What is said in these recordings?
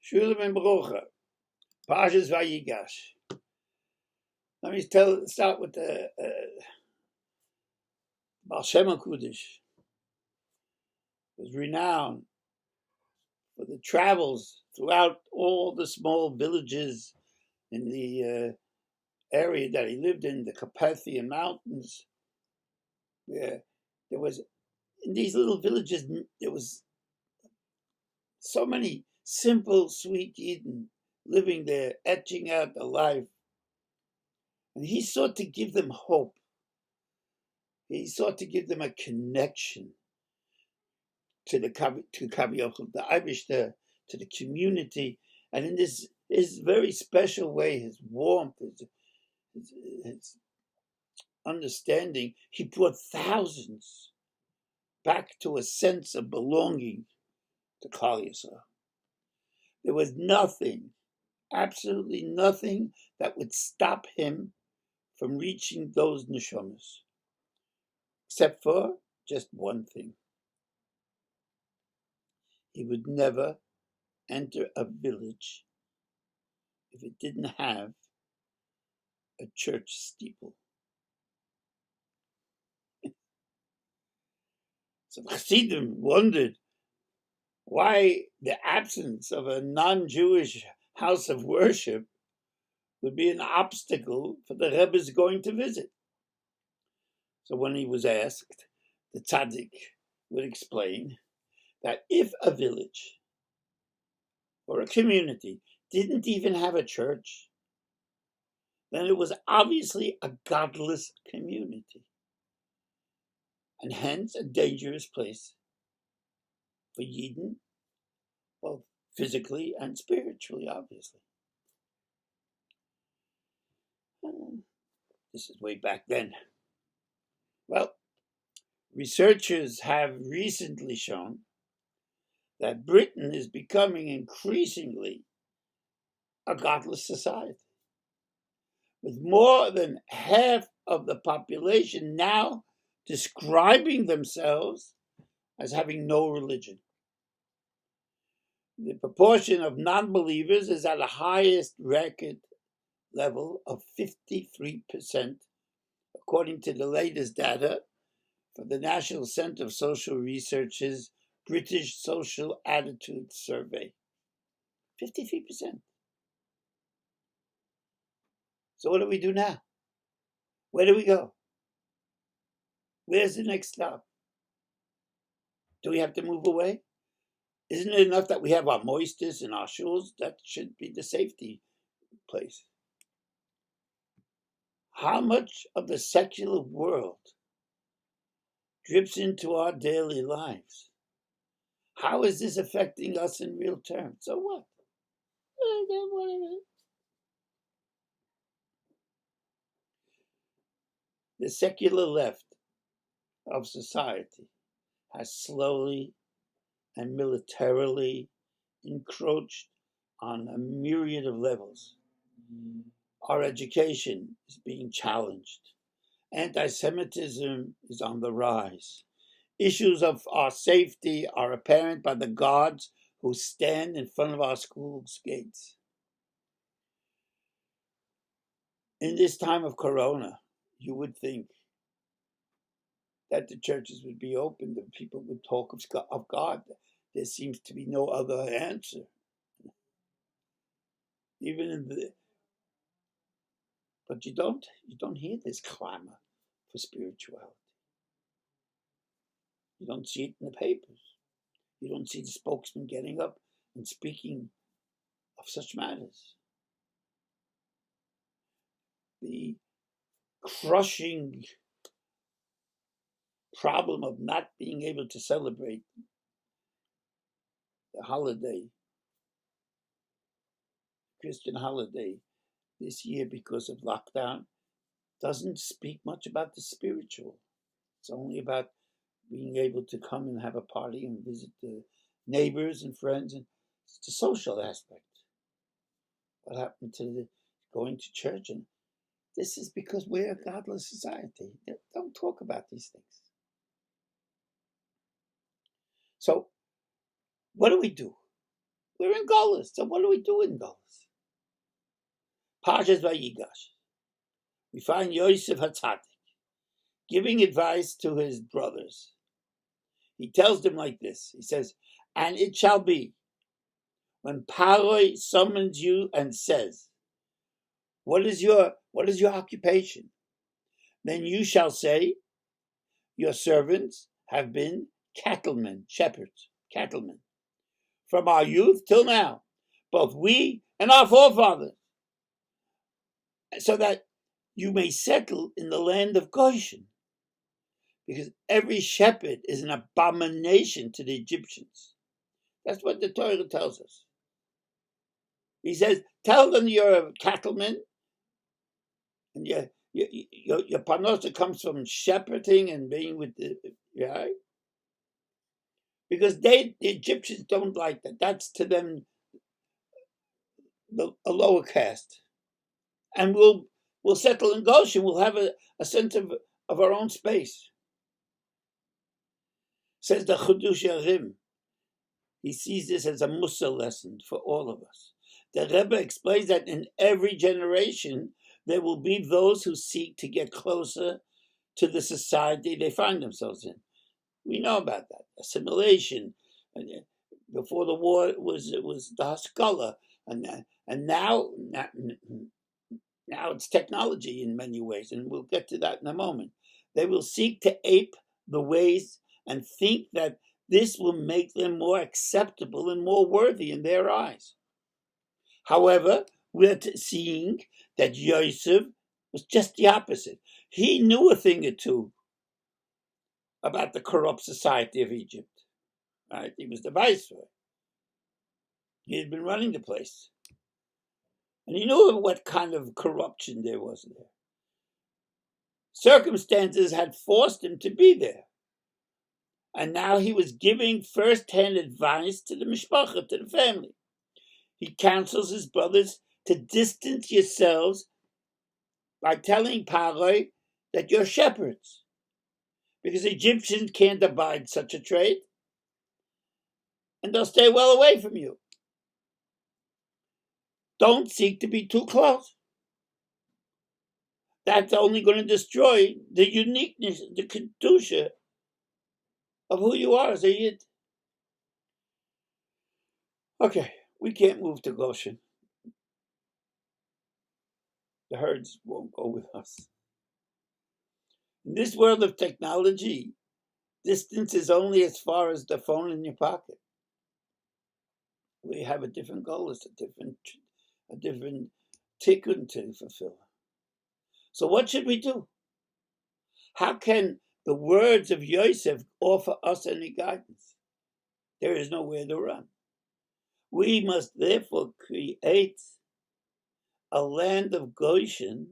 Shulam and Brocha, Parshas Vayigash. Let me start with the Aish Kodesh. Was renowned for the travels throughout all the small villages in the area that he lived in, the Carpathian Mountains, where there was, in these little villages, there was so many simple, sweet Eden living there, etching out the life. And he sought to give them hope. He sought to give them a connection to the Irish, to the community, and in this his very special way, his warmth, his understanding, he brought thousands back to a sense of belonging to Klal Yisrael. There was nothing, absolutely nothing, that would stop him from reaching those neshamas, except for just one thing. He would never enter a village if it didn't have a church steeple. So the Chassidim wondered why the absence of a non-Jewish house of worship would be an obstacle for the Rebbe's going to visit. So when he was asked, the tzaddik would explain that if a village or a community didn't even have a church, then it was obviously a godless community, and hence a dangerous place for Yidden, both physically and spiritually, obviously. This is way back then. Well, researchers have recently shown that Britain is becoming increasingly a godless society, with more than half of the population now describing themselves as having no religion. The proportion of non-believers is at the highest record level of 53%, according to the latest data from the National Center of Social Research's British Social Attitude Survey. 53%. So what do we do now? Where do we go? Where's the next stop? Do we have to move away? Isn't it enough that we have our moistus and our shuls? That should be the safety place. How much of the secular world drips into our daily lives? How is this affecting us in real terms? So what? The secular left of society has slowly and militarily encroached on a myriad of levels. Our education is being challenged. Anti-Semitism is on the rise. Issues of our safety are apparent by the guards who stand in front of our schools' gates. In this time of Corona, you would think that the churches would be open, that people would talk of God. There seems to be no other answer. Even in but you don't hear this clamor for spirituality. You don't see it in the papers. You don't see the spokesman getting up and speaking of such matters. The crushing problem of not being able to celebrate the holiday, Christian holiday, this year because of lockdown, doesn't speak much about the spiritual. It's only about being able to come and have a party and visit the neighbors and friends, and it's the social aspect. What happened to going to church? And this is because we're a godless society. Don't talk about these things. So, what do we do? We're in Golis. So what do we do in Golis? Parshas Vayigash. We find Yosef Hatzadik giving advice to his brothers. He tells them like this. He says, and it shall be, when Paroi summons you and says, what is your occupation? Then you shall say, your servants have been cattlemen, shepherds, cattlemen, from our youth till now, both we and our forefathers, so that you may settle in the land of Goshen, because every shepherd is an abomination to the Egyptians. That's what the Torah tells us. He says, tell them you're a cattleman, and your parnosa comes from shepherding and being with the, right? Because the Egyptians don't like that. That's to them a lower caste. And we'll settle in Goshen. We'll have a sense of our own space. Says the Chidush Yarim. He sees this as a Mussar lesson for all of us. The Rebbe explains that in every generation there will be those who seek to get closer to the society they find themselves in. We know about that. Assimilation. Before the war, it was the Haskalah. And now it's technology in many ways, and we'll get to that in a moment. They will seek to ape the ways and think that this will make them more acceptable and more worthy in their eyes. However, we're seeing that Yosef was just the opposite. He knew a thing or two about the corrupt society of Egypt. Right? He was the viceroy. He had been running the place. And he knew what kind of corruption there was there. Circumstances had forced him to be there. And now he was giving first-hand advice to the mishpacha, to the family. He counsels his brothers to distance yourselves by telling Paroi that you're shepherds, because Egyptians can't abide such a trade, and they'll stay well away from you. Don't seek to be too close. That's only going to destroy the uniqueness, the kedusha of who you are as a yid. Okay, we can't move to Goshen. The herds won't go with us. In this world of technology, distance is only as far as the phone in your pocket. We have a different goal, it's a different tikkun to fulfill. So what should we do? How can the words of Yosef offer us any guidance? There is nowhere to run. We must therefore create a land of Goshen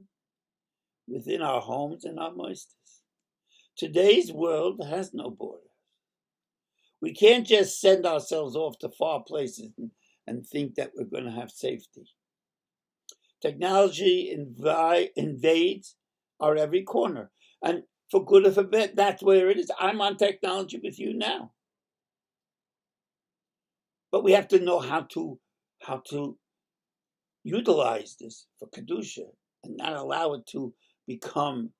within our homes and our moistus. Today's world has no borders. We can't just send ourselves off to far places and think that we're going to have safety. Technology invades our every corner. And for good or for bad, that's where it is. I'm on technology with you now. But we have to know how to utilize this for Kedusha and not allow it to become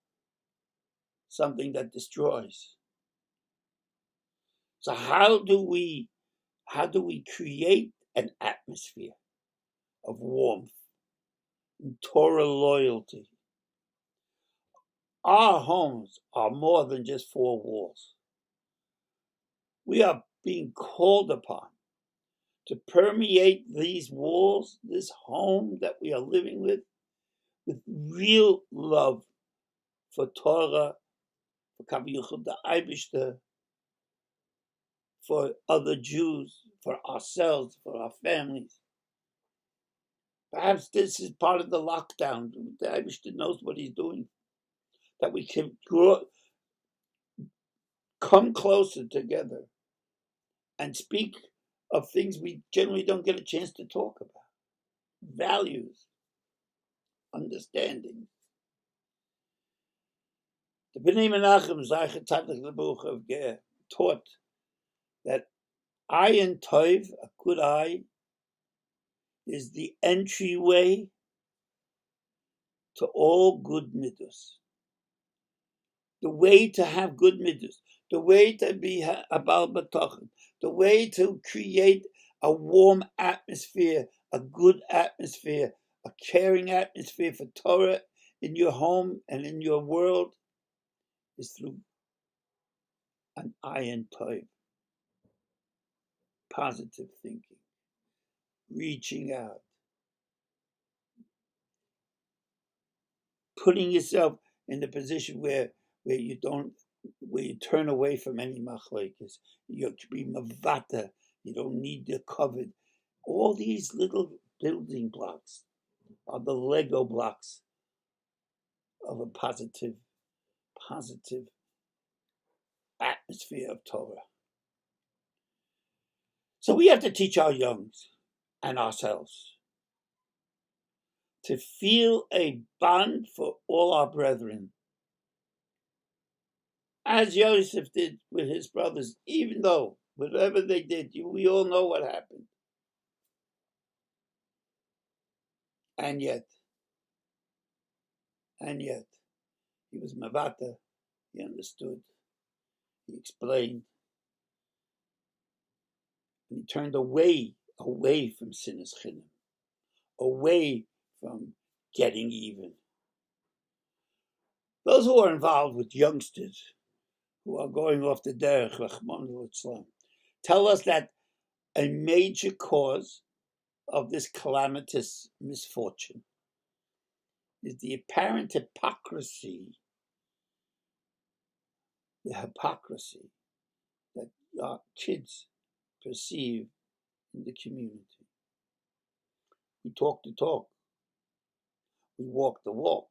something that destroys. So how do we create an atmosphere of warmth and Torah loyalty? Our homes are more than just four walls. We are being called upon to permeate these walls, this home that we are living with real love for Torah, for Kaviyuchel the Eibishter, for other Jews, for ourselves, for our families. Perhaps this is part of the lockdown. The Eibishter knows what he's doing. That we can come closer together and speak of things we generally don't get a chance to talk about. Values, understanding. The Bnei Menachem, Zeichet Tzaddik Lebuch of Ger, taught that eye and toiv, a good eye, is the entryway to all good midos. The way to have good midos, the way to be a Baal B'tochen, the way to create a warm atmosphere, a good atmosphere, a caring atmosphere for Torah in your home and in your world is through an ayin tov, positive thinking, reaching out, putting yourself in the position where you turn away from any machlokes. You be mavata. You don't need the covered. All these little building blocks are the Lego blocks of a positive atmosphere of Torah. So we have to teach our youngs and ourselves to feel a bond for all our brethren, as Joseph did with his brothers, even though whatever they did, we all know what happened. And yet, he was mavata, he understood, he explained, and he turned away from sinas chinam, away from getting even. Those who are involved with youngsters who are going off the derech, Rachmana litzlan, tell us that a major cause of this calamitous misfortune is the apparent hypocrisy that our kids perceive in the community. We talk the talk, we walk the walk,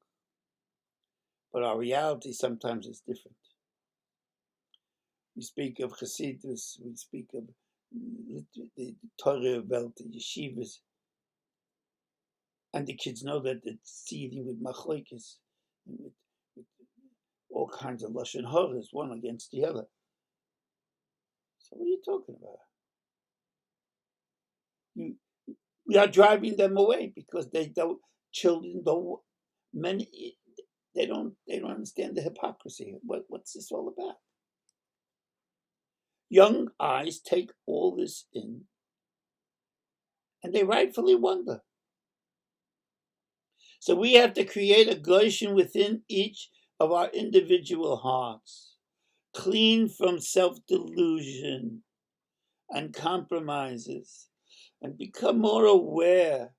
but our reality sometimes is different. We speak of Hasidus, we speak of the Torah Welt, the yeshivas, and the kids know that it's seething with machlokes, with all kinds of lashon haras, one against the other. So what are you talking about? We are driving them away because children don't understand the hypocrisy. What's this all about? Young eyes take all this in, and they rightfully wonder. So we have to create a Goshen within each of our individual hearts, clean from self-delusion and compromises, and become more aware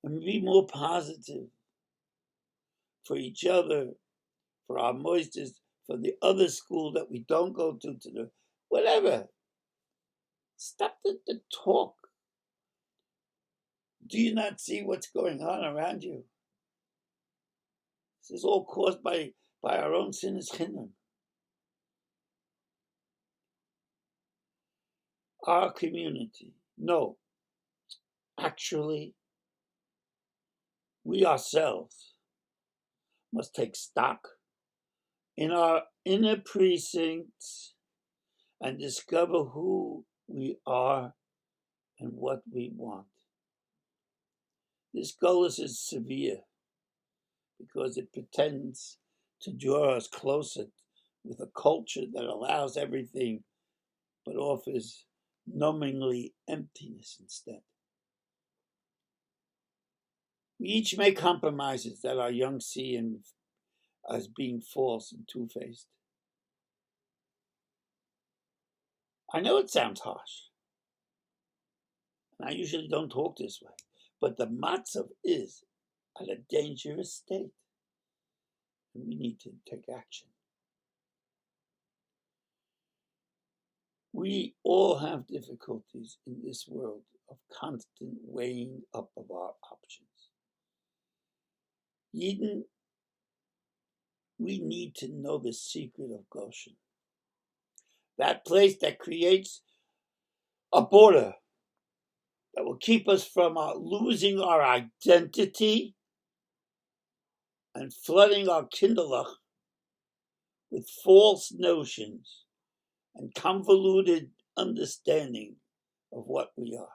and be more positive for each other, for our moisters, for the other school that we don't go to the whatever. Stop the talk. Do you not see what's going on around you? This is all caused by our own sinas chinam. Our community. No. Actually, we ourselves must take stock in our inner precincts and discover who we are and what we want. This golus is severe because it pretends to draw us closer with a culture that allows everything but offers numbingly emptiness instead. We each make compromises that our young see as being false and two-faced. I know it sounds harsh, and I usually don't talk this way, but the matzav is at a dangerous state, and we need to take action. We all have difficulties in this world of constant weighing up of our options. Yidden, we need to know the secret of Goshen. That place that creates a border that will keep us from losing our identity and flooding our kindlech with false notions and convoluted understanding of what we are.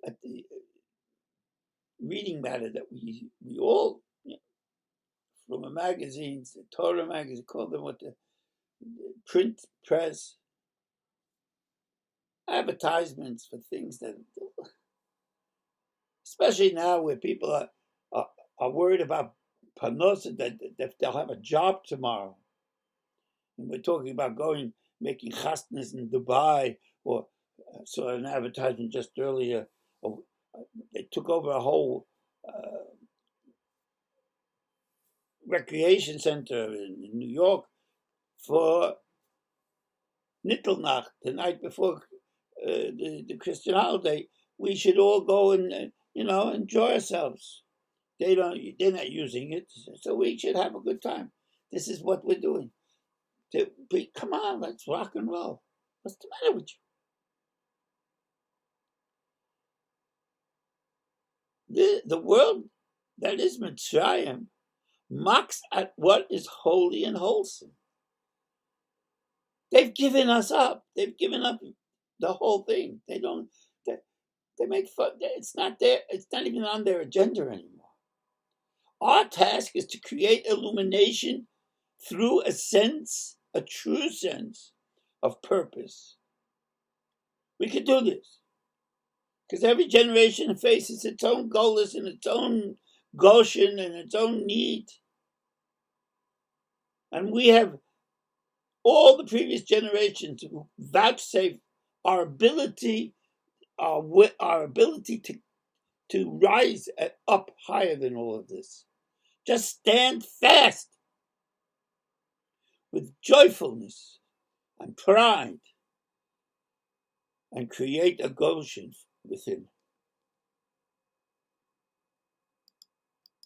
at the reading matter that we all, from a magazine, the Torah magazine, call them what the print press, advertisements for things that, especially now where people are worried about parnosa, that they'll have a job tomorrow. And we're talking about making chasnas in Dubai, or saw an advertisement just earlier. They took over a whole recreation center in New York for Nittelnacht, the night before the Christian holiday. We should all go and enjoy ourselves. They're not using it, so we should have a good time. This is what we're doing. Come on, let's rock and roll. What's the matter with you? The world that is Mitzrayim mocks at what is holy and wholesome. They've given us up. They've given up the whole thing. They make fun. It's not there. It's not even on their agenda anymore. Our task is to create illumination through a true sense of purpose. We could do this because every generation faces its own goals and its own Goshen and its own need. And we have all the previous generations who vouchsafe our ability to rise up higher than all of this. Just stand fast with joyfulness and pride and create a Goshen within.